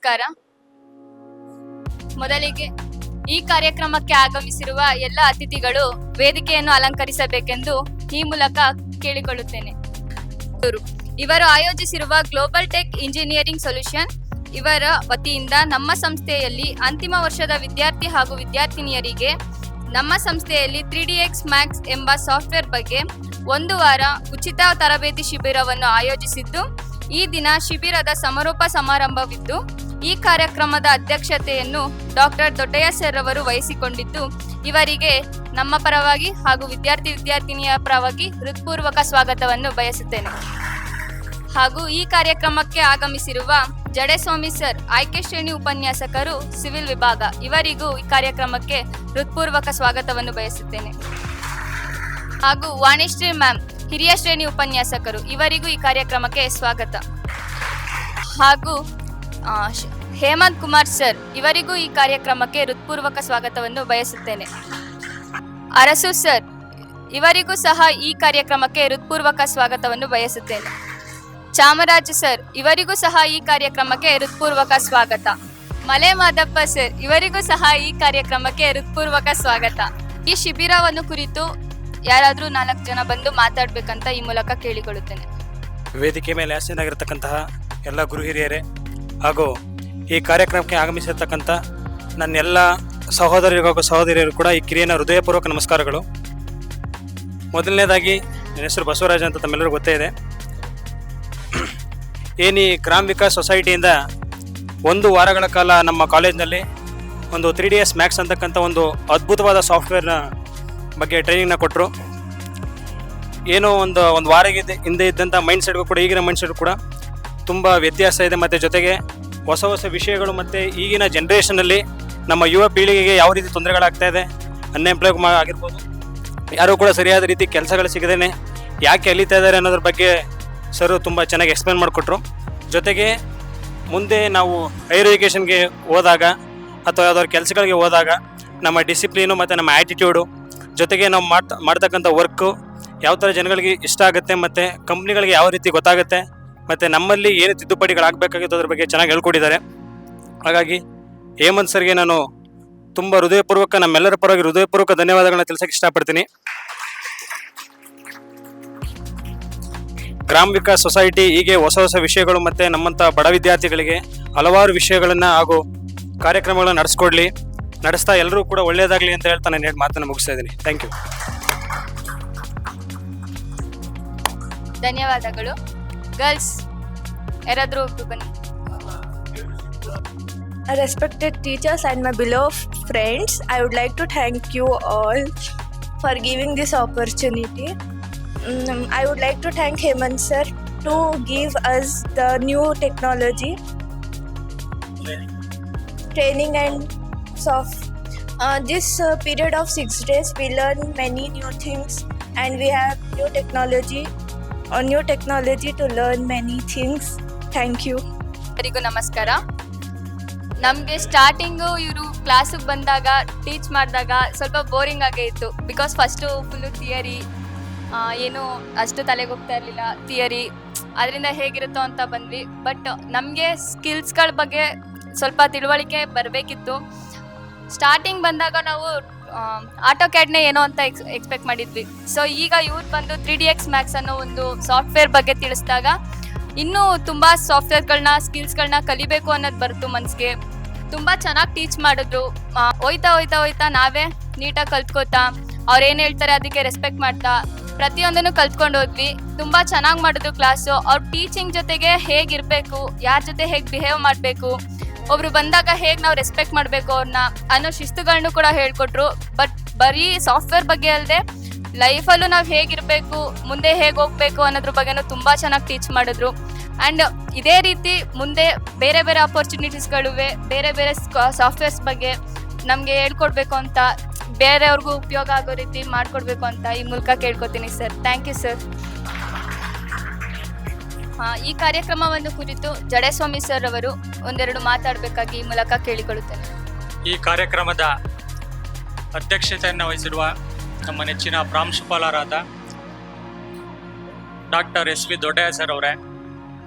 ನಮಸ್ಕಾರ. ಮೊದಲಿಗೆ ಈ ಕಾರ್ಯಕ್ರಮಕ್ಕೆ ಆಗಮಿಸಿರುವ ಎಲ್ಲ ಅತಿಥಿಗಳು ವೇದಿಕೆಯನ್ನು ಅಲಂಕರಿಸಬೇಕೆಂದು ಈ ಮೂಲಕ ಕೇಳಿಕೊಳ್ಳುತ್ತೇನೆ. ಇವರು ಆಯೋಜಿಸಿರುವ ಗ್ಲೋಬಲ್ ಟೆಕ್ ಇಂಜಿನಿಯರಿಂಗ್ ಸೊಲ್ಯೂಷನ್ ಇವರ ವತಿಯಿಂದ ನಮ್ಮ ಸಂಸ್ಥೆಯಲ್ಲಿ ಅಂತಿಮ ವರ್ಷದ ವಿದ್ಯಾರ್ಥಿ ಹಾಗೂ ವಿದ್ಯಾರ್ಥಿನಿಯರಿಗೆ ನಮ್ಮ ಸಂಸ್ಥೆಯಲ್ಲಿ 3DX Max ಎಂಬ ಸಾಫ್ಟ್ವೇರ್ ಬಗ್ಗೆ 1 ವಾರ ಉಚಿತ ತರಬೇತಿ ಶಿಬಿರವನ್ನು ಆಯೋಜಿಸಿದ್ದು, ಈ ದಿನ ಶಿಬಿರದ ಸಮಾರೋಪ ಸಮಾರಂಭವಿದ್ದು, ಈ ಕಾರ್ಯಕ್ರಮದ ಅಧ್ಯಕ್ಷತೆಯನ್ನು ಡಾಕ್ಟರ್ ದೊಡ್ಡಯ್ಯ ಸರ್ ಅವರು ವಹಿಸಿಕೊಂಡಿದ್ದು, ಇವರಿಗೆ ನಮ್ಮ ಪರವಾಗಿ ಹಾಗೂ ವಿದ್ಯಾರ್ಥಿನಿಯ ಪರವಾಗಿ ಹೃತ್ಪೂರ್ವಕ ಸ್ವಾಗತವನ್ನು ಬಯಸುತ್ತೇನೆ. ಹಾಗೂ ಈ ಕಾರ್ಯಕ್ರಮಕ್ಕೆ ಆಗಮಿಸಿರುವ ಜಡೇಸ್ವಾಮಿ ಸರ್, ಆಯ್ಕೆ ಶ್ರೇಣಿ ಉಪನ್ಯಾಸಕರು, ಸಿವಿಲ್ ವಿಭಾಗ, ಇವರಿಗೂ ಈ ಕಾರ್ಯಕ್ರಮಕ್ಕೆ ಹೃತ್ಪೂರ್ವಕ ಸ್ವಾಗತವನ್ನು ಬಯಸುತ್ತೇನೆ. ಹಾಗೂ ವಾಣಿಶ್ರೀ ಮ್ಯಾಮ್, ಹಿರಿಯ ಶ್ರೇಣಿ ಉಪನ್ಯಾಸಕರು, ಇವರಿಗೂ ಈ ಕಾರ್ಯಕ್ರಮಕ್ಕೆ ಸ್ವಾಗತ. ಹಾಗೂ ಹೇಮಂತ್ ಕುಮಾರ್ ಸರ್, ಇವರಿಗೂ ಈ ಕಾರ್ಯಕ್ರಮಕ್ಕೆ ಹೃತ್ಪೂರ್ವಕ ಸ್ವಾಗತವನ್ನು ಬಯಸುತ್ತೇನೆ. ಅರಸು ಸರ್, ಇವರಿಗೂ ಸಹ ಈ ಕಾರ್ಯಕ್ರಮಕ್ಕೆ ಹೃತ್ಪೂರ್ವಕ ಸ್ವಾಗತವನ್ನು ಬಯಸುತ್ತೇನೆ. ಚಾಮರಾಜ್ ಸರ್, ಇವರಿಗೂ ಸಹ ಈ ಕಾರ್ಯಕ್ರಮಕ್ಕೆ ಹೃತ್ಪೂರ್ವಕ ಸ್ವಾಗತ. ಮಲೆ ಮಾದಪ್ಪ ಸರ್, ಇವರಿಗೂ ಸಹ ಈ ಕಾರ್ಯಕ್ರಮಕ್ಕೆ ಹೃತ್ಪೂರ್ವಕ ಸ್ವಾಗತ. ಈ ಶಿಬಿರವನ್ನು ಕುರಿತು ಯಾರಾದರೂ 4 ಜನ ಬಂದು ಮಾತಾಡ್ಬೇಕಂತ ಈ ಮೂಲಕ ಕೇಳಿಕೊಳ್ಳುತ್ತೇನೆ. ವೇದಿಕೆ ಮೇಲೆ ಆಸೀನರಾಗಿರ್ತಕ್ಕಂತಹ ಎಲ್ಲ ಗುರು ಹಿರಿಯರೇ ಹಾಗೂ ಈ ಕಾರ್ಯಕ್ರಮಕ್ಕೆ ಆಗಮಿಸಿರ್ತಕ್ಕಂಥ ನನ್ನೆಲ್ಲ ಸಹೋದರಿಗೂ ಹಾಗೂ ಸಹೋದರಿಯರು ಕೂಡ ಈ ಕಿರಿಯನ ಹೃದಯಪೂರ್ವಕ ನಮಸ್ಕಾರಗಳು. ಮೊದಲನೇದಾಗಿ ನನ್ನ ಹೆಸರು ಬಸವರಾಜ್ ಅಂತ ತಮ್ಮೆಲ್ಲರಿಗೂ ಗೊತ್ತೇ ಇದೆ. ಏನು ಈ ಗ್ರಾಮ ವಿಕಾಸ್ ಸೊಸೈಟಿಯಿಂದ 1 ವಾರಗಳ ಕಾಲ ನಮ್ಮ ಕಾಲೇಜಿನಲ್ಲಿ ಒಂದು 3DS Max ಅಂತಕ್ಕಂಥ ಒಂದು ಅದ್ಭುತವಾದ ಸಾಫ್ಟ್ವೇರ್ನ ಬಗ್ಗೆ ಟ್ರೈನಿಂಗ್ನ ಕೊಟ್ಟರು. ಏನೋ ಒಂದು ವಾರ ಹಿಂದೆ ಇದ್ದಂಥ ಮೈಂಡ್ ಸೆಟ್ಗೂ ಕೂಡ ಈಗಿನ ಮೈಂಡ್ ಸೆಟ್ ಕೂಡ ತುಂಬ ವ್ಯತ್ಯಾಸ ಇದೆ. ಮತ್ತು ಜೊತೆಗೆ ಹೊಸ ವಿಷಯಗಳು ಮತ್ತು ಈಗಿನ ಜನ್ರೇಷನಲ್ಲಿ ನಮ್ಮ ಯುವ ಪೀಳಿಗೆಗೆ ಯಾವ ರೀತಿ ತೊಂದರೆಗಳಾಗ್ತಾ ಇದೆ, ಅನ್ಎಂಪ್ಲಾಯ್ ಆಗಿರ್ಬೋದು, ಯಾರೂ ಕೂಡ ಸರಿಯಾದ ರೀತಿ ಕೆಲಸಗಳು ಸಿಗದೇನೆ ಯಾಕೆ ಅಲಿತಾ ಇದ್ದಾರೆ ಅನ್ನೋದ್ರ ಬಗ್ಗೆ ಸರ್ ತುಂಬ ಚೆನ್ನಾಗಿ ಎಕ್ಸ್ಪ್ಲೇನ್ ಮಾಡಿಕೊಟ್ರು. ಜೊತೆಗೆ ಮುಂದೆ ನಾವು ಹೈಯರ್ ಎಜುಕೇಷನ್ಗೆ ಹೋದಾಗ ಅಥವಾ ಯಾವ್ದಾದ್ರು ಕೆಲಸಗಳಿಗೆ ಹೋದಾಗ ನಮ್ಮ ಡಿಸಿಪ್ಲೀನು ಮತ್ತು ನಮ್ಮ ಆ್ಯಟಿಟ್ಯೂಡು, ಜೊತೆಗೆ ನಾವು ಮಾಡ್ತಕ್ಕಂಥ ವರ್ಕು ಯಾವ ಥರ ಜನಗಳಿಗೆ ಇಷ್ಟ ಆಗುತ್ತೆ ಮತ್ತು ಕಂಪ್ನಿಗಳಿಗೆ ಯಾವ ರೀತಿ ಗೊತ್ತಾಗುತ್ತೆ ಮತ್ತು ನಮ್ಮಲ್ಲಿ ಏನು ತಿದ್ದುಪಡಿಗಳಾಗಬೇಕಾಗಿತ್ತು ಅದ್ರ ಬಗ್ಗೆ ಚೆನ್ನಾಗಿ ಹೇಳ್ಕೊಟ್ಟಿದ್ದಾರೆ. ಹಾಗಾಗಿ ಹೇಮಂತ್ ಸರ್ಗೆ ನಾನು ತುಂಬ ಹೃದಯಪೂರ್ವಕ, ನಮ್ಮೆಲ್ಲರ ಪರವಾಗಿ ಹೃದಯಪೂರ್ವಕ ಧನ್ಯವಾದಗಳನ್ನ ತಿಳಿಸೋಕೆ ಇಷ್ಟಪಡ್ತೀನಿ. ಗ್ರಾಮ ವಿಕಾಸ್ ಸೊಸೈಟಿ ಹೀಗೆ ಹೊಸ ವಿಷಯಗಳು ಮತ್ತು ನಮ್ಮಂಥ ಬಡ ವಿದ್ಯಾರ್ಥಿಗಳಿಗೆ ಹಲವಾರು ವಿಷಯಗಳನ್ನು ಹಾಗೂ ಕಾರ್ಯಕ್ರಮಗಳನ್ನು ನಡೆಸ್ತಾ ಎಲ್ಲರೂ ಕೂಡ ಒಳ್ಳೆಯದಾಗಲಿ ಅಂತ ಹೇಳ್ತಾ ನಾನು ಮಾತನ್ನು ಮುಗಿಸ್ತಾ ಇದ್ದೀನಿ. Thank you. ಧನ್ಯವಾದಗಳು. ಗರ್ಲ್ಸ್ ಯಾರಾದರೂ ಬನ್ನಿ. Respected teachers and my beloved friends, I would like to thank you all for giving this opportunity. I would like to thank Hemant sir to give us the new technology training and this period of 6 days we learn many new things and we have new technology to learn many things. Thank you. ಎಲ್ಲರಿಗೂ ನಮಸ್ಕಾರ. ನಮಗೆ starting ಇವರು ಕ್ಲಾಸಿಗೆ ಬಂದಾಗ teach ಮಾಡಿದಾಗ ಸ್ವಲ್ಪ boring ಆಗೇ ಇತ್ತು. ಬಿಕಾಸ್ ಫಸ್ಟು ಫುಲ್ಲು ಥಿಯರಿ, ಏನು ಅಷ್ಟು ತಲೆಗೆ ಹೋಗ್ತಾ ಇರಲಿಲ್ಲ ಥಿಯರಿ, ಅದರಿಂದ ಹೇಗಿರುತ್ತೋ ಅಂತ ಬಂದ್ವಿ. ಬಟ್ ನಮಗೆ ಸ್ಕಿಲ್ಸ್ಗಳ ಬಗ್ಗೆ ಸ್ವಲ್ಪ ತಿಳುವಳಿಕೆ ಬರಬೇಕಿತ್ತು. ಸ್ಟಾರ್ಟಿಂಗ್ ಬಂದಾಗ ನಾವು ಆಟೋಕ್ಯಾಡ್ನೇ ಏನೋ ಅಂತ ಎಕ್ಸ್ಪೆಕ್ಟ್ ಮಾಡಿದ್ವಿ. ಸೊ ಈಗ ಇವ್ರು ಬಂದು 3DX Max ಅನ್ನೋ ಒಂದು ಸಾಫ್ಟ್ವೇರ್ ಬಗ್ಗೆ ತಿಳಿಸಿದಾಗ ಇನ್ನೂ ತುಂಬ ಸಾಫ್ಟ್ವೇರ್ಗಳನ್ನ ಸ್ಕಿಲ್ಸ್ಗಳನ್ನ ಕಲಿಬೇಕು ಅನ್ನೋದು ಬರ್ತು ಮನಸ್ಸಿಗೆ. ತುಂಬ ಚೆನ್ನಾಗಿ ಟೀಚ್ ಮಾಡಿದ್ರು. ಹೋಯ್ತಾ ನಾವೇ ನೀಟಾಗಿ ಕಲ್ತ್ಕೋತಾ, ಅವ್ರು ಏನು ಹೇಳ್ತಾರೆ ಅದಕ್ಕೆ ರೆಸ್ಪೆಕ್ಟ್ ಮಾಡ್ತಾ ಪ್ರತಿಯೊಂದನ್ನು ಕಲ್ತ್ಕೊಂಡು ಹೋದ್ವಿ. ತುಂಬ ಚೆನ್ನಾಗಿ ಮಾಡಿದ್ರು ಕ್ಲಾಸು. ಅವ್ರ ಟೀಚಿಂಗ್ ಜೊತೆಗೆ ಹೇಗಿರಬೇಕು, ಯಾರ ಜೊತೆ ಹೇಗೆ ಬಿಹೇವ್ ಮಾಡಬೇಕು, ಒಬ್ರು ಬಂದಾಗ ಹೇಗೆ ನಾವು ರೆಸ್ಪೆಕ್ಟ್ ಮಾಡಬೇಕು ಅವ್ರನ್ನ ಅನ್ನೋ ಶಿಸ್ತುಗಳನ್ನೂ ಕೂಡ ಹೇಳ್ಕೊಟ್ರು. ಬಟ್ ಬರೀ ಸಾಫ್ಟ್ವೇರ್ ಬಗ್ಗೆ ಅಲ್ಲದೆ ಲೈಫಲ್ಲೂ ನಾವು ಹೇಗಿರಬೇಕು, ಮುಂದೆ ಹೇಗೆ ಹೋಗ್ಬೇಕು ಅನ್ನೋದ್ರ ಬಗ್ಗೆನೂ ತುಂಬ ಚೆನ್ನಾಗಿ ಟೀಚ್ ಮಾಡಿದ್ರು. ಆ್ಯಂಡ್ ಇದೇ ರೀತಿ ಮುಂದೆ ಬೇರೆ ಅಪರ್ಚುನಿಟೀಸ್ಗಳಿವೆ, ಬೇರೆ ಸಾಫ್ಟ್ವೇರ್ಸ್ ಬಗ್ಗೆ ನಮಗೆ ಹೇಳ್ಕೊಡ್ಬೇಕು ಅಂತ, ಬೇರೆಯವ್ರಿಗೂ ಉಪಯೋಗ ಆಗೋ ರೀತಿ ಮಾಡಿಕೊಡ್ಬೇಕು ಅಂತ ಈ ಮೂಲಕ ಕೇಳ್ಕೊತೀನಿ ಸರ್. Thank you sir. ಈ ಕಾರ್ಯಕ್ರಮವನ್ನು ಕುರಿತು ಜಡೇಸ್ವಾಮಿ ಸರ್ ಅವರು ಒಂದೆರಡು ಮಾತಾಡಬೇಕಾಗಿ ಈ ಮೂಲಕ ಕೇಳಿಕೊಳ್ಳುತ್ತೇನೆ. ಈ ಕಾರ್ಯಕ್ರಮದ ಅಧ್ಯಕ್ಷತೆಯನ್ನು ವಹಿಸಿರುವ ನಮ್ಮ ನೆಚ್ಚಿನ ಪ್ರಾಂಶುಪಾಲರಾದ ಡಾಕ್ಟರ್ SV ದೊಡ್ಡಯ್ಯ ಸರ್ ಅವರೇ,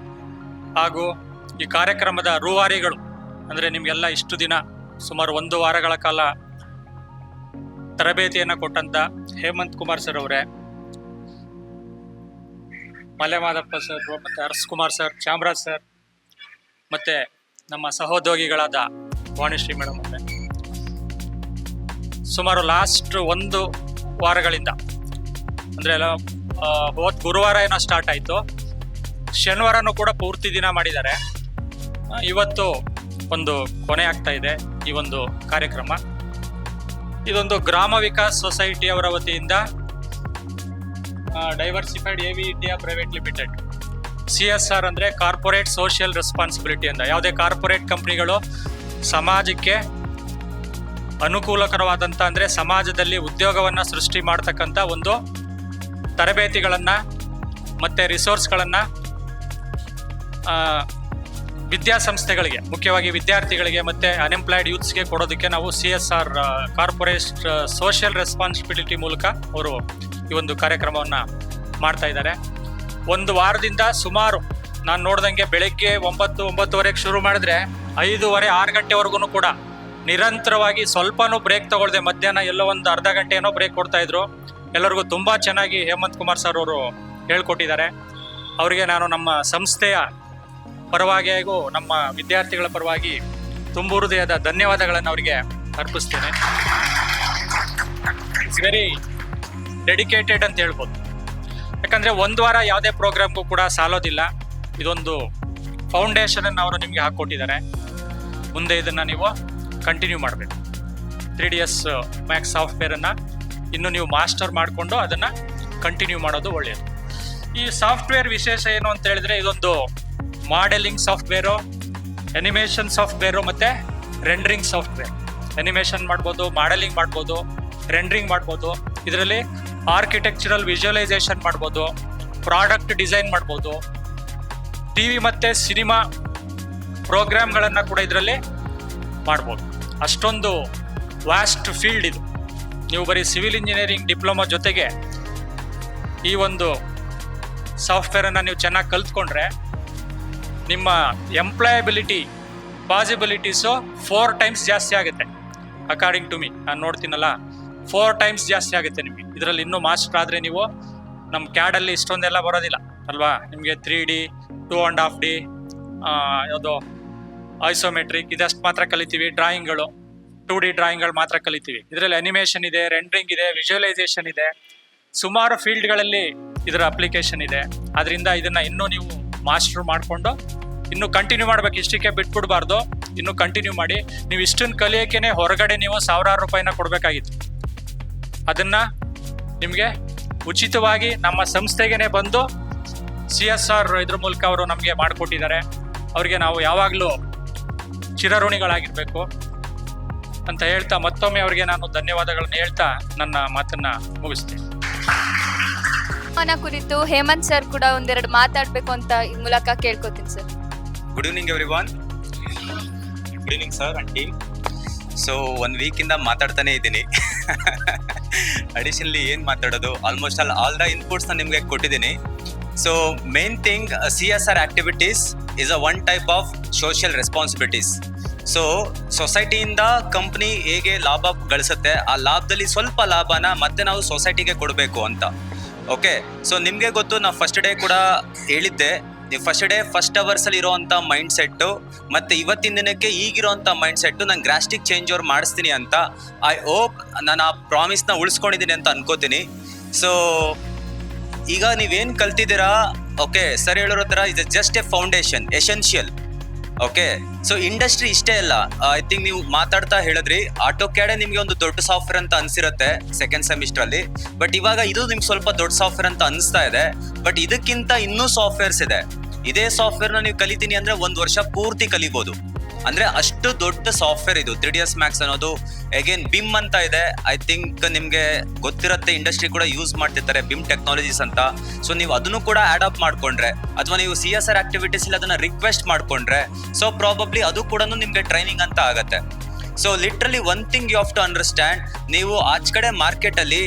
ಹಾಗೂ ಈ ಕಾರ್ಯಕ್ರಮದ ರೂವಾರಿಗಳು ಅಂದರೆ ನಿಮಗೆಲ್ಲ ಇಷ್ಟು ದಿನ ಸುಮಾರು 1 ವಾರಗಳ ಕಾಲ ತರಬೇತಿಯನ್ನು ಕೊಟ್ಟಂತ ಹೇಮಂತ್ ಕುಮಾರ್ ಸರ್ ಅವರೇ, ಮಲೆಮಾದಪ್ಪ ಸರ್, ಮತ್ತು us Kumar sir, Chamaraj sir, ಮತ್ತು ನಮ್ಮ ಸಹೋದ್ಯೋಗಿಗಳಾದ ವಾಣಿಶ್ರೀ ಮೇಡಮ್ ಅವರೇ, ಸುಮಾರು ಲಾಸ್ಟ್ 1 ವಾರಗಳಿಂದ ಅಂದರೆ ಹೋದ ಗುರುವಾರ ಏನೋ ಸ್ಟಾರ್ಟ್ ಆಯಿತು, ಶನಿವಾರನೂ ಕೂಡ ಪೂರ್ತಿ ದಿನ ಮಾಡಿದ್ದಾರೆ. ಇವತ್ತು ಒಂದು ಕೊನೆ ಆಗ್ತಾ ಇದೆ ಈ ಒಂದು ಕಾರ್ಯಕ್ರಮ. ಇದೊಂದು ಗ್ರಾಮ ವಿಕಾಸ್ ಸೊಸೈಟಿ ಅವರ ವತಿಯಿಂದ ಡೈವರ್ಸಿಫೈಡ್ ಎವಿ ಇಂಡಿಯಾ ಪ್ರೈವೇಟ್ ಲಿಮಿಟೆಡ್, CSR ಅಂದರೆ ಕಾರ್ಪೊರೇಟ್ ಸೋಷಿಯಲ್ ರೆಸ್ಪಾನ್ಸಿಬಿಲಿಟಿ ಅಂತ. ಯಾವುದೇ ಕಾರ್ಪೊರೇಟ್ ಕಂಪ್ನಿಗಳು ಸಮಾಜಕ್ಕೆ ಅನುಕೂಲಕರವಾದಂಥ ಅಂದರೆ ಸಮಾಜದಲ್ಲಿ ಉದ್ಯೋಗವನ್ನು ಸೃಷ್ಟಿ ಮಾಡ್ತಕ್ಕಂಥ ಒಂದು ತರಬೇತಿಗಳನ್ನು ಮತ್ತು ರಿಸೋರ್ಸ್ಗಳನ್ನು ವಿದ್ಯಾಸಂಸ್ಥೆಗಳಿಗೆ, ಮುಖ್ಯವಾಗಿ ವಿದ್ಯಾರ್ಥಿಗಳಿಗೆ ಮತ್ತು ಅನ್ಎಂಪ್ಲಾಯ್ಡ್ ಯೂತ್ಸ್ಗೆ ಕೊಡೋದಕ್ಕೆ ನಾವು CSR ಕಾರ್ಪೊರೇಟ್ ಸೋಷಿಯಲ್ ರೆಸ್ಪಾನ್ಸಿಬಿಲಿಟಿ ಮೂಲಕ ಅವರು ಈ ಒಂದು ಕಾರ್ಯಕ್ರಮವನ್ನು ಮಾಡ್ತಾ ಇದ್ದಾರೆ. 1 ವಾರದಿಂದ ಸುಮಾರು ನಾನು ನೋಡ್ದಂಗೆ ಬೆಳಗ್ಗೆ 9-9:30 ಶುರು ಮಾಡಿದ್ರೆ 5:30-6 ಗಂಟೆವರೆಗೂ ಕೂಡ ನಿರಂತರವಾಗಿ ಸ್ವಲ್ಪನೂ ಬ್ರೇಕ್ ತಗೊಳ್ದೆ ಮಧ್ಯಾಹ್ನ ಎಲ್ಲೋ ಒಂದು ಅರ್ಧ ಗಂಟೆ ಏನೋ ಬ್ರೇಕ್ ಕೊಡ್ತಾ ಇದ್ರು. ಎಲ್ಲರಿಗೂ ತುಂಬ ಚೆನ್ನಾಗಿ ಹೇಮಂತ್ ಕುಮಾರ್ ಸರ್ ಅವರು ಹೇಳ್ಕೊಟ್ಟಿದ್ದಾರೆ. ಅವರಿಗೆ ನಾನು ನಮ್ಮ ಸಂಸ್ಥೆಯ ಪರವಾಗಿ ಹಾಗೂ ನಮ್ಮ ವಿದ್ಯಾರ್ಥಿಗಳ ಪರವಾಗಿ ತುಂಬ ಹೃದಯದ ಧನ್ಯವಾದಗಳನ್ನು ಅವರಿಗೆ ಅರ್ಪಿಸ್ತೇನೆ. ಇಟ್ಸ್ ವೆರಿ ಡೆಡಿಕೇಟೆಡ್ ಅಂತ ಹೇಳ್ಬೋದು. ಯಾಕಂದರೆ 1 ವಾರ ಯಾವುದೇ ಪ್ರೋಗ್ರಾಮ್ಗೂ ಕೂಡ ಸಾಲೋದಿಲ್ಲ. ಇದೊಂದು ಫೌಂಡೇಶನನ್ನು ಅವರು ನಿಮಗೆ ಹಾಕ್ಕೊಟ್ಟಿದ್ದಾರೆ. ಮುಂದೆ ಇದನ್ನು ನೀವು ಕಂಟಿನ್ಯೂ ಮಾಡಬೇಕು. 3DS Max ಸಾಫ್ಟ್ವೇರನ್ನು ಇನ್ನು ನೀವು ಮಾಸ್ಟರ್ ಮಾಡಿಕೊಂಡು ಅದನ್ನು ಕಂಟಿನ್ಯೂ ಮಾಡೋದು ಒಳ್ಳೆಯದು. ಈ ಸಾಫ್ಟ್ವೇರ್ ವಿಶೇಷ ಏನು ಅಂತ ಹೇಳಿದ್ರೆ, ಇದೊಂದು ಮಾಡೆಲಿಂಗ್ ಸಾಫ್ಟ್ವೇರು, ಅನಿಮೇಷನ್ ಸಾಫ್ಟ್ವೇರು ಮತ್ತು ರೆಂಡ್ರಿಂಗ್ ಸಾಫ್ಟ್ವೇರ್. ಅನಿಮೇಷನ್ ಮಾಡ್ಬೋದು, ಮಾಡೆಲಿಂಗ್ ಮಾಡ್ಬೋದು, ರೆಂಡ್ರಿಂಗ್ ಮಾಡ್ಬೋದು. ಇದರಲ್ಲಿ ಆರ್ಕಿಟೆಕ್ಚರಲ್ ವಿಜುವಲೈಸೇಷನ್ ಮಾಡ್ಬೋದು, ಪ್ರಾಡಕ್ಟ್ ಡಿಸೈನ್ ಮಾಡ್ಬೋದು, TV ಮತ್ತು ಸಿನಿಮಾ ಪ್ರೋಗ್ರಾಮ್ಗಳನ್ನು ಕೂಡ ಇದರಲ್ಲಿ ಮಾಡ್ಬೋದು. ಅಷ್ಟೊಂದು ವ್ಯಾಸ್ಟ್ ಫೀಲ್ಡ್ ಇದು. ನೀವು ಬರೀ ಸಿವಿಲ್ ಇಂಜಿನಿಯರಿಂಗ್ ಡಿಪ್ಲೊಮಾ ಜೊತೆಗೆ ಈ ಒಂದು ಸಾಫ್ಟ್ವೇರನ್ನು ನೀವು ಚೆನ್ನಾಗಿ ಕಲ್ತ್ಕೊಂಡ್ರೆ ನಿಮ್ಮ ಎಂಪ್ಲಾಯಬಿಲಿಟಿ ಪಾಸಿಬಿಲಿಟೀಸು 4 ಟೈಮ್ಸ್ ಜಾಸ್ತಿ ಆಗುತ್ತೆ. ಅಕಾರ್ಡಿಂಗ್ ಟು ಮೀ, ನಾನು ನೋಡ್ತೀನಲ್ಲ, 4 ಟೈಮ್ಸ್ ಜಾಸ್ತಿ ಆಗುತ್ತೆ ನಿಮಗೆ. ಇದರಲ್ಲಿ ಇನ್ನೂ ಮಾಸ್ಟರ್ ಆದರೆ ನೀವು ನಮ್ಮ ಕ್ಯಾಡಲ್ಲಿ ಇಷ್ಟೊಂದೆಲ್ಲ ಬರೋದಿಲ್ಲ ಅಲ್ವಾ. ನಿಮಗೆ 3D 2.5D ಯಾವುದೋ ಐಸೋಮೆಟ್ರಿಕ್ ಇದಷ್ಟು ಮಾತ್ರ ಕಲಿತೀವಿ. ಡ್ರಾಯಿಂಗ್ಗಳು 2D ಡ್ರಾಯಿಂಗ್ಗಳು ಮಾತ್ರ ಕಲಿತೀವಿ. ಇದರಲ್ಲಿ ಅನಿಮೇಷನ್ ಇದೆ, ರೆಂಡ್ರಿಂಗ್ ಇದೆ, ವಿಜುವಲೈಸೇಷನ್ ಇದೆ, ಸುಮಾರು ಫೀಲ್ಡ್ಗಳಲ್ಲಿ ಇದರ ಅಪ್ಲಿಕೇಶನ್ ಇದೆ. ಅದರಿಂದ ಇದನ್ನು ಇನ್ನೂ ನೀವು ಮಾಸ್ಟರ್ ಮಾಡಿಕೊಂಡು ಇನ್ನೂ ಕಂಟಿನ್ಯೂ ಮಾಡಬೇಕು. ಇಷ್ಟಕ್ಕೆ ಬಿಟ್ಬಿಡ್ಬಾರ್ದು, ಇನ್ನೂ ಕಂಟಿನ್ಯೂ ಮಾಡಿ. ನೀವು ಇಷ್ಟನ್ನು ಕಲಿಯೋಕ್ಕೇ ಹೊರಗಡೆ ನೀವು ₹1,000 ಕೊಡಬೇಕಾಗಿತ್ತು. ಅದನ್ನು ನಿಮಗೆ ಉಚಿತವಾಗಿ ನಮ್ಮ ಸಂಸ್ಥೆಗೇ ಬಂದು CSR ಇದ್ರ ಮೂಲಕ ಅವರು ನಮಗೆ ಮಾಡಿಕೊಟ್ಟಿದ್ದಾರೆ. ಅವರಿಗೆ ನಾವು ಯಾವಾಗಲೂ ಚಿರಋಣಿಗಳಾಗಿರಬೇಕು ಅಂತ ಹೇಳ್ತಾ ಮತ್ತೊಮ್ಮೆ ಅವರಿಗೆ ನಾನು ಧನ್ಯವಾದಗಳನ್ನು ಹೇಳ್ತಾ ನನ್ನ ಮಾತನ್ನು ಮುಗಿಸ್ತೇನೆ. ಕುರಿತು ಹೇಮಂತ್ ಸರ್ ಕೂಡ ಒಂದೆರಡು ಮಾತಾಡಬೇಕು ಅಂತ ಈ ಮೂಲಕ ಕೇಳ್ಕೊತೀನಿ sir. Good evening everyone. Good evening sir and team. So 1 ವೀಕಿಂದ ಮಾತಾಡ್ತಾನೆ ಇದ್ದೀನಿ. ಅಡಿಷನಲಿ ಏನು ಮಾತಾಡೋದು, ಆಲ್ಮೋಸ್ಟ್ ಆಲ್ ದ ಇನ್ಪುಟ್ಸ್ನ ನಿಮಗೆ ಕೊಟ್ಟಿದ್ದೀನಿ. So main thing, CSR activities is one type of social responsibilities. So ಸೊಸೈಟಿಯಿಂದ ಕಂಪ್ನಿ ಹೇಗೆ ಲಾಭ ಗಳಿಸುತ್ತೆ, ಆ ಲಾಭದಲ್ಲಿ ಸ್ವಲ್ಪ ಲಾಭನ ಮತ್ತೆ ನಾವು ಸೊಸೈಟಿಗೆ ಕೊಡಬೇಕು ಅಂತ. ಓಕೆ, ಸೊ ನಿಮಗೆ ಗೊತ್ತು, ನಾವು ಫಸ್ಟ್ ಡೇ ಕೂಡ ಹೇಳಿದ್ದೆ, ನೀವು ಫಸ್ಟ್ ಅವರ್ಸಲ್ಲಿ ಇರೋವಂಥ ಮೈಂಡ್ ಸೆಟ್ಟು ಮತ್ತು ಇವತ್ತಿನ ದಿನಕ್ಕೆ ಈಗಿರೋವಂಥ ಮೈಂಡ್ ಸೆಟ್ಟು ನಾನು ಗ್ರಾಸ್ಟಿಕ್ ಚೇಂಜ್ ಓವರ್ ಮಾಡಿಸ್ತೀನಿ ಅಂತ. ಐ ಹೋಪ್ ನಾನು ಆ ಪ್ರಾಮಿಸ್ನ ಉಳಿಸ್ಕೊಂಡಿದ್ದೀನಿ ಅಂತ ಅನ್ಕೋತೀನಿ. ಸೊ ಈಗ ನೀವೇನು ಕಲ್ತಿದ್ದೀರಾ, ಓಕೆ, ಸರ್ ಹೇಳಿರೋ ಥರ ಇದು just A foundation, essential. Okay, so industry ಇಷ್ಟೇ ಅಲ್ಲ. ಐ ಥಿಂಕ್ ನೀವು ಮಾತಾಡ್ತಾ ಹೇಳಿದ್ರಿ, ಆಟೋಕ್ಯಾಡೆ ನಿಮಗೆ ಒಂದು ದೊಡ್ಡ ಸಾಫ್ಟ್ವೇರ್ ಅಂತ ಅನ್ಸಿರುತ್ತೆ ಸೆಕೆಂಡ್ ಸೆಮಿಸ್ಟ್ರಲ್ಲಿ. ಬಟ್ ಇವಾಗ ಇದು ನಿಮ್ಗೆ ಸ್ವಲ್ಪ ದೊಡ್ಡ ಸಾಫ್ಟ್ವೇರ್ ಅಂತ ಅನಿಸ್ತಾ ಇದೆ. ಬಟ್ ಇದಕ್ಕಿಂತ ಇನ್ನೂ ಸಾಫ್ಟ್ವೇರ್ಸ್ ಇದೆ. ಇದೇ ಸಾಫ್ಟ್ವೇರ್ನ ನೀವು ಕಲಿತೀನಿ ಅಂದರೆ 1 ವರ್ಷ ಪೂರ್ತಿ ಕಲಿಬೋದು. ಅಂದರೆ ಅಷ್ಟು ದೊಡ್ಡ ಸಾಫ್ಟ್ವೇರ್ ಇದು 3DS Max ಅನ್ನೋದು. ಅಗೇನ್ ಬಿಮ್ ಅಂತ ಇದೆ, ಐ ಥಿಂಕ್ ನಿಮಗೆ ಗೊತ್ತಿರುತ್ತೆ, ಇಂಡಸ್ಟ್ರಿ ಕೂಡ ಯೂಸ್ ಮಾಡ್ತಿರ್ತಾರೆ ಬಿಮ್ ಟೆಕ್ನಾಲಜೀಸ್ ಅಂತ. ಸೊ ನೀವು ಅದನ್ನು ಕೂಡ ಆ್ಯಡ್ ಮಾಡ್ಕೊಂಡ್ರೆ, ಅಥವಾ ನೀವು CSR ಆಕ್ಟಿವಿಟೀಸಲ್ಲಿ ಅದನ್ನು ರಿಕ್ವೆಸ್ಟ್ ಮಾಡಿಕೊಂಡ್ರೆ, ಸೊ ಪ್ರಾಬಬ್ಲಿ ಅದು ಕೂಡ ನಿಮಗೆ ಟ್ರೈನಿಂಗ್ ಅಂತ ಆಗುತ್ತೆ. So literally one thing you have to understand, ನೀವು ಆಚೆ ಕಡೆ ಮಾರ್ಕೆಟಲ್ಲಿ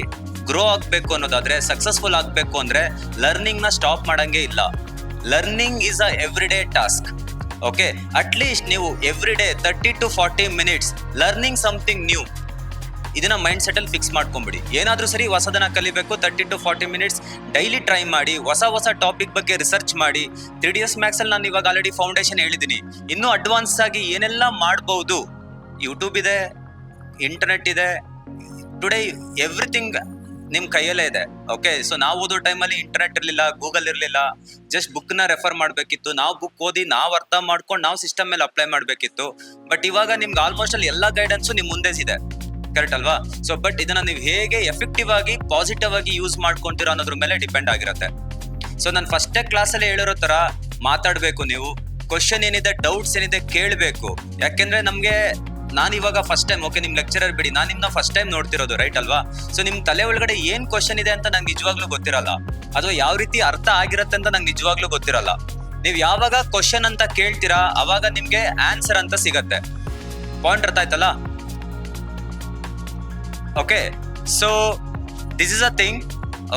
ಗ್ರೋ ಆಗಬೇಕು ಅನ್ನೋದಾದರೆ, ಸಕ್ಸಸ್ಫುಲ್ ಆಗಬೇಕು ಅಂದರೆ ಲರ್ನಿಂಗ್ನ ಸ್ಟಾಪ್ ಮಾಡೋಂಗೇ ಇಲ್ಲ. Learning is a every day task. Okay, at least ನೀವು every day 30 to 40 minutes learning something new, ಇದನ್ನ ಮೈಂಡ್ ಸೆಟ್ ಅಲ್ಲಿ ಫಿಕ್ಸ್ ಮಾಡ್ಕೊಂಬಿಡಿ. ಏನಾದ್ರೂ ಸರಿ ಹೊಸದನ್ನ ಕಲಿಬೇಕು, 30 to 40 minutes ಡೈಲಿ ಟ್ರೈ ಮಾಡಿ. ಹೊಸ ಟಾಪಿಕ್ ಬಗ್ಗೆ ರಿಸರ್ಚ್ ಮಾಡಿ. 3ds Maths ಅಲ್ಲಿ ನಾನು ಇವಾಗ ಆಲ್ರೆಡಿ ಫೌಂಡೇಶನ್ ಹೇಳಿದ್ದೀನಿ. ಇನ್ನೂ ಅಡ್ವಾನ್ಸ್ ಆಗಿ ಏನೆಲ್ಲ ಮಾಡಬಹುದು, ಯೂಟ್ಯೂಬ್ ಇದೆ, ಇಂಟರ್ನೆಟ್ ಇದೆ, ಟುಡೇ ಎವ್ರಿಥಿಂಗ್ ನಿಮ್ ಕೈಯಲ್ಲೇ ಇದೆ. ಓಕೆ, ಸೊ ನಾವು ಓದೋ ಟೈಮಲ್ಲಿ ಇಂಟರ್ನೆಟ್ ಇರಲಿಲ್ಲ, ಗೂಗಲ್ ಇರಲಿಲ್ಲ, ಜಸ್ಟ್ ಬುಕ್ನ ರೆಫರ್ ಮಾಡಬೇಕಿತ್ತು. ನಾವು ಬುಕ್ ಓದಿ ನಾವು ಅರ್ಥ ಮಾಡ್ಕೊಂಡು ನಾವು ಸಿಸ್ಟಮ್ ಮೇಲೆ ಅಪ್ಲೈ ಮಾಡಬೇಕಿತ್ತು. ಬಟ್ ಇವಾಗ ನಿಮ್ಗೆ ಆಲ್ಮೋಸ್ಟ್ ಅಲ್ಲಿ ಎಲ್ಲ ಗೈಡೆನ್ಸು ನಿಮ್ ಮುಂದೆ ಇದೆ, ಕರೆಕ್ಟ್ ಅಲ್ವಾ? ಸೊ ಬಟ್ ಇದನ್ನ ನೀವು ಹೇಗೆ ಎಫೆಕ್ಟಿವ್ ಆಗಿ ಪಾಸಿಟಿವ್ ಆಗಿ ಯೂಸ್ ಮಾಡ್ಕೊಂತೀರೋ ಅನ್ನೋದ್ರ ಮೇಲೆ ಡಿಪೆಂಡ್ ಆಗಿರುತ್ತೆ. ಸೊ ನಾನು ಫಸ್ಟೇ ಕ್ಲಾಸಲ್ಲಿ ಹೇಳಿರೋ ತರ ಮಾತಾಡಬೇಕು. ನೀವು ಕ್ವಶನ್ ಏನಿದೆ, ಡೌಟ್ಸ್ ಏನಿದೆ ಕೇಳಬೇಕು. ಯಾಕೆಂದ್ರೆ ನಮ್ಗೆ ನಾನು ಇವಾಗ ಫಸ್ಟ್ ಟೈಮ್, ಓಕೆ, ನಿಮ್ ಲೆಕ್ಚರರ್ ಬಿಡಿ, ನಾನು ನಿಮ್ನ ಫಸ್ಟ್ ಟೈಮ್ ನೋಡ್ತಿರೋದು, ರೈಟ್ ಅಲ್ವಾ? ಸೊ ನಿಮ್ ತಲೆ ಒಳಗಡೆ ಏನ್ ಕ್ವಶನ್ ಇದೆ ಅಂತ ನಂಗೆ ನಿಜವಾಗ್ಲೂ ಗೊತ್ತಿರಲ್ಲ, ಅಥವಾ ಯಾವ ರೀತಿ ಅರ್ಥ ಆಗಿರತ್ತೆ ಅಂತ ನಂಗೆ ನಿಜವಾಗ್ಲೂ ಗೊತ್ತಿರಲ್ಲ. ನೀವು ಯಾವಾಗ ಕ್ವಶನ್ ಅಂತ ಕೇಳ್ತೀರಾ ಅವಾಗ ನಿಮ್ಗೆ ಆನ್ಸರ್ ಅಂತ ಸಿಗತ್ತೆ. ಪಾಯಿಂಟ್ ಅರ್ಥ ಆಯ್ತಲ್ಲ? Okay, so this is a thing.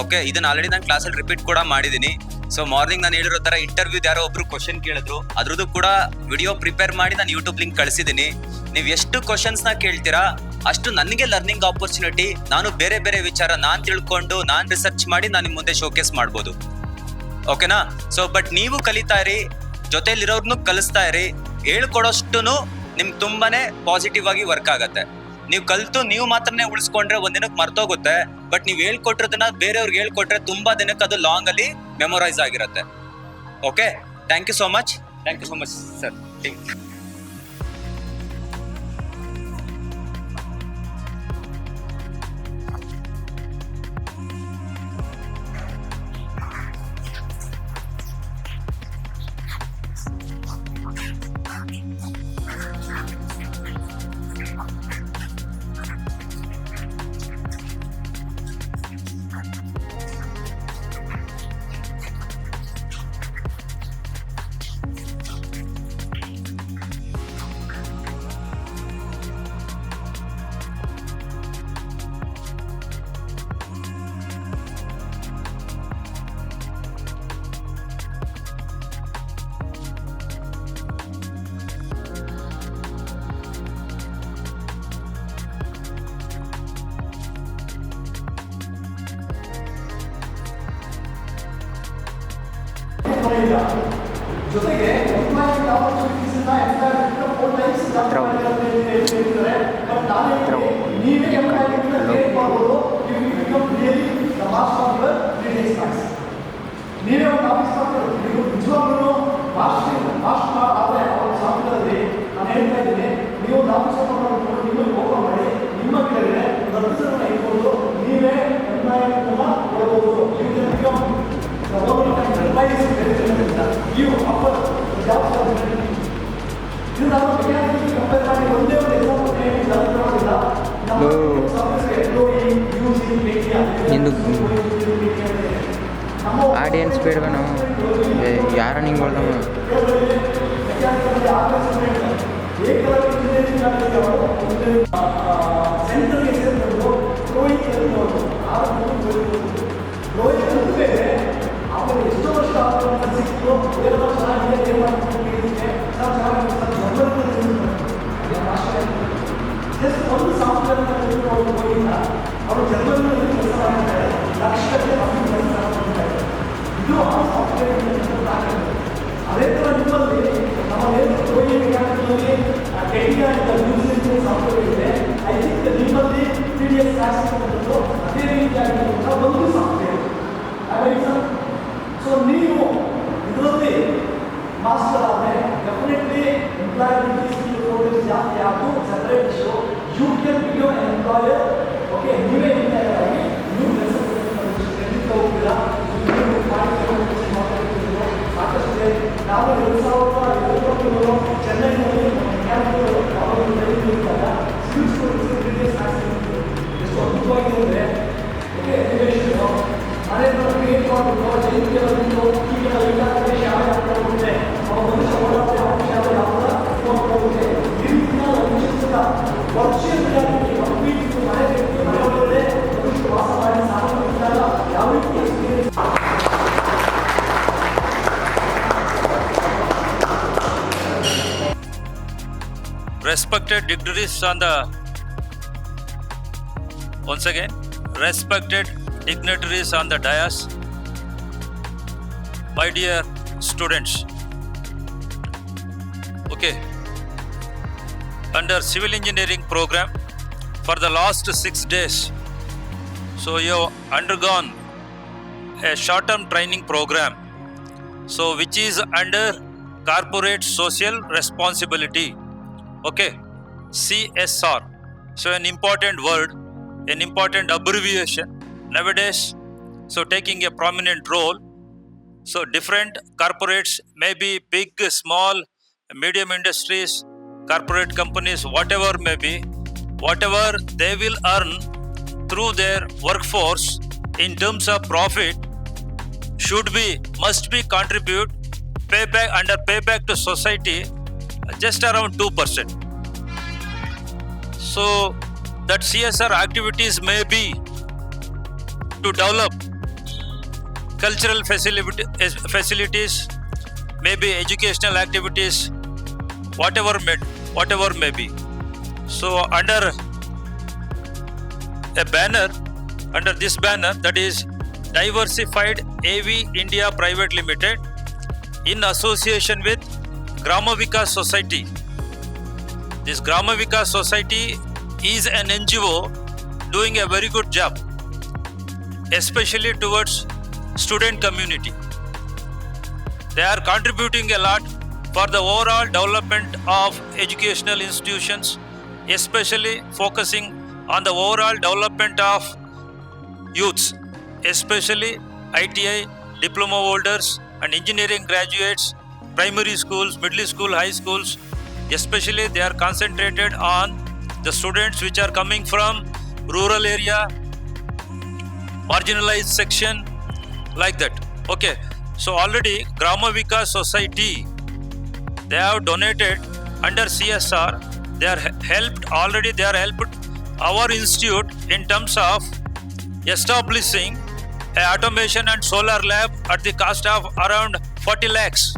Okay, ಇದನ್ನ ಆಲ್ರೆಡಿ ನಾನು ಕ್ಲಾಸಲ್ಲಿ ರಿಪೀಟ್ ಕೂಡ ಮಾಡಿದ್ದೀನಿ. ಸೊ ಮಾರ್ನಿಂಗ್ ನಾನು ಹೇಳಿರೋ ತರ ಇಂಟರ್ವ್ಯೂ ಯಾರೋ ಒಬ್ರು ಕ್ವಶನ್ ಕೇಳಿದ್ರು, ಅದ್ರದ್ದು ಕೂಡ ವಿಡಿಯೋ ಪ್ರಿಪೇರ್ ಮಾಡಿ ನಾನು ಯೂಟ್ಯೂಬ್ ಲಿಂಕ್ ಕಳಿಸಿದ್ದೀನಿ. ನೀವು ಎಷ್ಟು ಕ್ವಶನ್ಸ್ ನ ಕೇಳ್ತೀರಾ ಅಷ್ಟು ನನಗೆ ಲರ್ನಿಂಗ್ ಆಪರ್ಚುನಿಟಿ. ನಾನು ಬೇರೆ ಬೇರೆ ವಿಚಾರ ನಾನು ತಿಳ್ಕೊಂಡು ನಾನು ರಿಸರ್ಚ್ ಮಾಡಿ ನಾನು ನಿಮ್ಮ ಮುಂದೆ ಶೋಕೇಸ್ ಮಾಡ್ಬೋದು. ಓಕೆನಾ? ಸೊ ಬಟ್ ನೀವು ಕಲಿತಾ ಇರಿ, ಜೊತೆಲಿರೋರ್ನು ಕಲಿಸ್ತಾ ಇರಿ. ಹೇಳ್ಕೊಡೋಷ್ಟು ನಿಮ್ಗೆ ತುಂಬಾನೇ ಪಾಸಿಟಿವ್ ಆಗಿ ವರ್ಕ್ ಆಗತ್ತೆ. ನೀವು ಕಲ್ತು ನೀವು ಮಾತ್ರನೇ ಉಳಿಸ್ಕೊಂಡ್ರೆ ಒಂದಿನಕ್ಕೆ ಮರ್ತೋಗುತ್ತೆ. ಬಟ್ ನೀವು ಹೇಳ್ಕೊಟ್ಟಿರೋದನ್ನ ಬೇರೆಯವ್ರಿಗೆ ಹೇಳ್ಕೊಟ್ರೆ ತುಂಬಾ ದಿನಕ್ಕೆ ಅದು ಲಾಂಗ್ ಅಲ್ಲಿ ಮೆಮೊರೈಸ್ ಆಗಿರುತ್ತೆ. Okay, thank you so much sir. ಜೊತೆಗೆ ಎಂಪ್ಲಾಯ್ಮೆಂಟ್ ಆಪರ್ಚುನಿಟೀಸ್ ನೀವೇ ಎಂಪ್ಲಾಯ್ಮೆಂಟ್ ಕ್ರಿಯೇಟ್ ಮಾಡ್ಬೋದು. ನೀವೇ ಒಂದು ಆಫೀಸ್ ಮಾಡ್ತಾರೆ, ನೀವು ನಿಜವಾಗ್ಲೂ ಮಾಸ್ಟರ್ ಆದರೆ ಅವ್ರ ಸಾಫ್ಟ್ವೇರಲ್ಲಿ ನಾನು ಹೇಳ್ತಾ ಇದ್ದೀನಿ, ನೀವು ಒಂದು ಆಫೀಸ್ ಮಾಡ್ಕೊಂಡು ನಿಮ್ಮಲ್ಲಿ ಓಪನ್ ಮಾಡಿ ನಿಮ್ಮ ಕೆಳಗಡೆ 10 ಜನ ಇಟ್ಕೊಂಡು ನೀವೇ ಎಂಪ್ಲಾಯ್ಮೆಂಟ್ ಕೊಡಬಹುದು. ನೀವು ಅಪ್ಪರ್ ಜಾಬ್ ಇದು ನಾವು ವಿಜ್ಞಾನಕ್ಕೆ ಕಂಪೇರ್ ಮಾಡಿ ಒಂದೇ ಒಂದು ಆಡಿಯನ್ಸ್ ಬೇಡವ ನಾವು ಯಾರ ನಿಂಗೆ ಹೊಳ್ದವ ಸೆಂಟ್ರಲ್ಗೆ ಸೇರಿಕೊಂಡು ರೋಹಿತ್ ಅವರು ಎಷ್ಟೋ ವರ್ಷ ಸಿಕ್ತು, 2 ವರ್ಷ ಜಸ್ಟ್ ಒಂದು ಸಾಫ್ಟ್ವೇರ್ ಹೋಗಿಲ್ಲ, ಅವರು ಜರ್ಮನಿಯಲ್ಲಿ ಕೆಲಸ ಮಾಡ್ತಾರೆ, ಲಕ್ಷಗಟ್ಟಲೆ ಕೆಲಸ ಮಾಡ್ತಾರೆ. ಇದು ಆ ಸಾಫ್ಟ್ವೇರ್ ಅದೇ ಥರ ನಿಮ್ಮಲ್ಲಿ ನಮ್ಮಲ್ಲಿ ರೋಹಿಣಿಯಲ್ಲಿ ಯೂಸ್ ಸಾಫ್ಟ್ವೇರ್ ಇದೆ. ಐ ಥಿಂಕ್ ನಿಮ್ಮಲ್ಲಿ 3ds Maths ಅದೇ ರೀತಿಯಾಗಿರುವಂಥ ಒಂದು ಸಾಫ್ಟ್ವೇರ್. ಸೊ ನೀವು ಇದರಲ್ಲಿ ಮಾಸ್ಟರ್ ಆದರೆ ಡೆಫಿನೆಟ್ಲಿ ಎಂಪ್ಲಾಯಬಿಲಿಟಿ ಜಾಸ್ತಿ ಆಗೋದು separate issue. You can become an employer. Okay, ನೀವೇ ಎಂಪ್ಲಾಯರ್ ಆಗಿ ನೀವು ಕೆಲಸ ಖಂಡಿತ ಹೋಗ್ತೀರಾ. ಸಾಕಷ್ಟು ನಾವು 2023 ಚೆನ್ನೈನಲ್ಲಿ ಎಷ್ಟು ಅದ್ಭುತವಾಗಿದೆ. ಓಕೆ, ಅದೇ ಥರ ಕ್ರಿಯೇಟ್ ಮಾಡಬೇಕು. ಜೈನಿಗೆ ಬಂದು ಈಗ ಶಾಲೆ ಹಾಕೋಗುತ್ತೆ, ಅವರು ಶಾಲೆ ಹಾಕೋಗುತ್ತೆ. ಈ ರೀತಿಯ ವರ್ಚುವಲ್ ರಿಯಾಲಿಟಿ ಕಂಪ್ಲೀಟ್ ಮನೆ ವಾಸ ಮಾಡಿ ಸಾಧಿಸಿದಾಗ ಯಾವ ರೀತಿ experience respected dignitaries on the once again respected dignitaries on the dais, my dear students, okay, under civil engineering program for the last 6 days, so you have undergone a short-term training program, so which is under corporate social responsibility, okay, CSR. So an important word, an important abbreviation nowadays, so taking a prominent role. So different corporates, maybe big, small, medium industries, corporate companies, whatever may be, whatever they will earn through their workforce in terms of profit must be contribute payback to society just around 2%. So that CSR activities may be to develop cultural facilities, maybe educational activities, whatever may be. So under this banner, that is Diversified AV India Private Limited, in association with Grama Vikas Society. This Grama Vikas Society is an NGO doing a very good job, especially towards student community. They are contributing a lot for the overall development of educational institutions, especially focusing on the overall development of youths, especially ITI, diploma holders and engineering graduates, primary schools, middle school, high schools, especially they are concentrated on the students which are coming from rural area, marginalized section, like that. Okay, so already Grama Vikas Society, they have donated under CSR, they are helped our institute in terms of establishing a automation and solar lab at the cost of around 40 lakhs.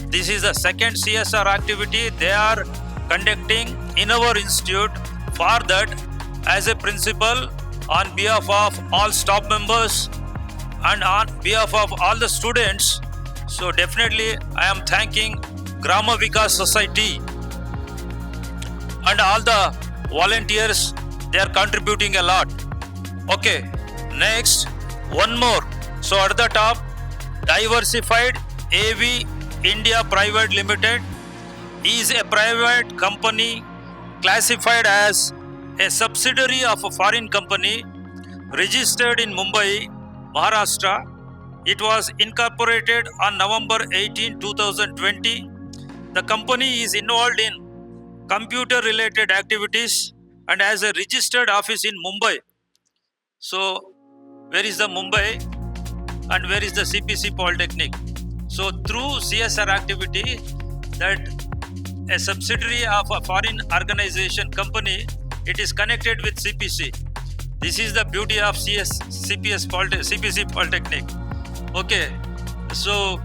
This is the second CSR activity they are conducting in our institute. For that, as a principal, on behalf of all staff members and on behalf of all the students, so definitely I am thanking Grama Vikas Society and all the volunteers. They are contributing a lot. Okay, next, one more. So at the top, Diversified AV India Private Limited is a private company classified as a subsidiary of a foreign company registered in Mumbai, Maharashtra. It was incorporated on November 18, 2020. The company is involved in computer related activities and has a registered office in Mumbai. So where is the Mumbai and where is the CPC Polytechnic? So through CSR activity, that a subsidiary of a foreign organization company, it is connected with CPC. This is the beauty of CPC Polytechnic. Okay, so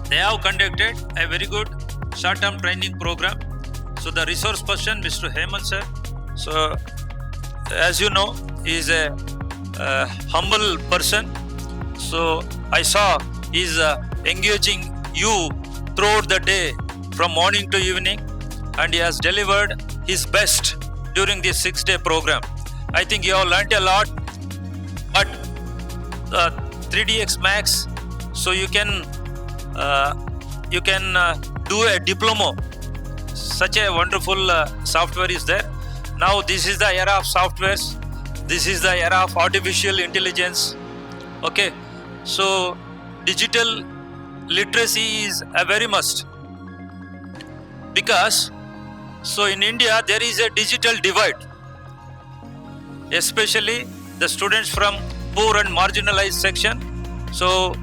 they have conducted a very good short-term training program. So the resource person, Mr. Hemant sir, so as you know, he is a humble person. So I saw he is engaging you throughout the day from morning to evening, and he has delivered his best during this 6-day program. I think you have learnt a lot, but 3DX Max, so you can do a diploma. Such a wonderful software is there. Now this is the era of softwares. This is the era of artificial intelligence. Okay, so digital literacy is a very must, because so in India there is a digital divide, especially the students from poor and marginalized section. So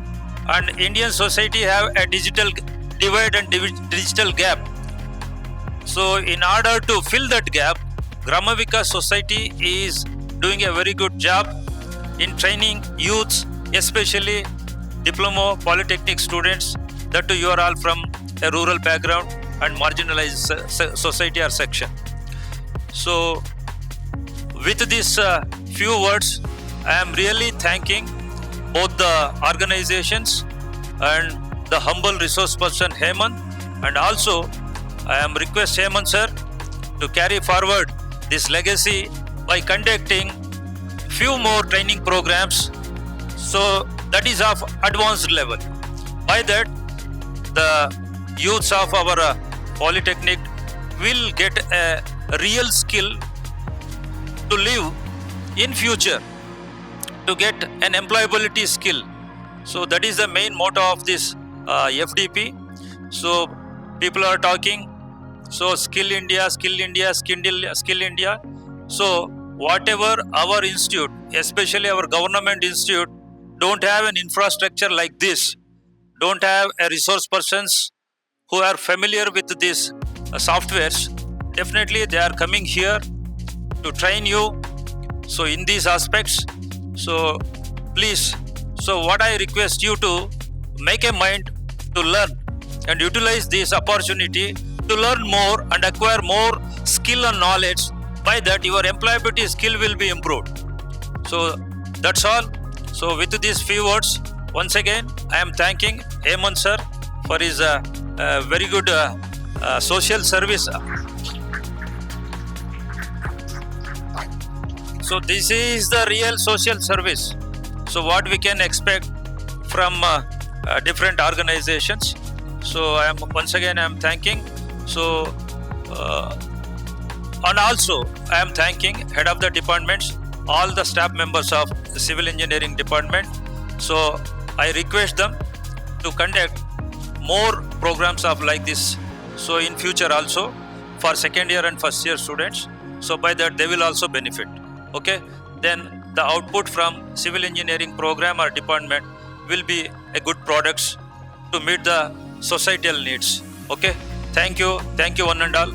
and Indian society have a digital divide and digital gap. So in order to fill that gap, Grama Vikas Society is doing a very good job in training youths, especially diploma polytechnic students, that too you are all from a rural background. and marginalized society or section. So with these few words, I am really thanking both the organizations and the humble resource person Hemant, and also I am request Hemant sir to carry forward this legacy by conducting few more training programs, so that is of advanced level. By that, the youths of our polytechnic will get a real skill to live in future, to get an employability skill. So that is the main motto of this FDP. So people are talking, so skill India, skill India, skill India. So whatever our institute, especially our government institute, don't have an infrastructure like this, don't have a resource persons who are familiar with these softwares, definitely they are coming here to train you. So in these aspects, so please, so what I request you to make a mind to learn and utilize this opportunity to learn more and acquire more skill and knowledge. By that, your employability skill will be improved. So that's all. So with these few words, once again, I am thanking Hemant sir for his very good social service. So this is the real social service. So what we can expect from different organizations. So I am once again I am thanking. So and also I am thanking head of the departments, all the staff members of the civil engineering department. So I request them to conduct more programs of like this. So in future also for second year and first year students. So by that they will also benefit. Okay, then the output from civil engineering program or department will be a good products to meet the societal needs. Okay, thank you one and all.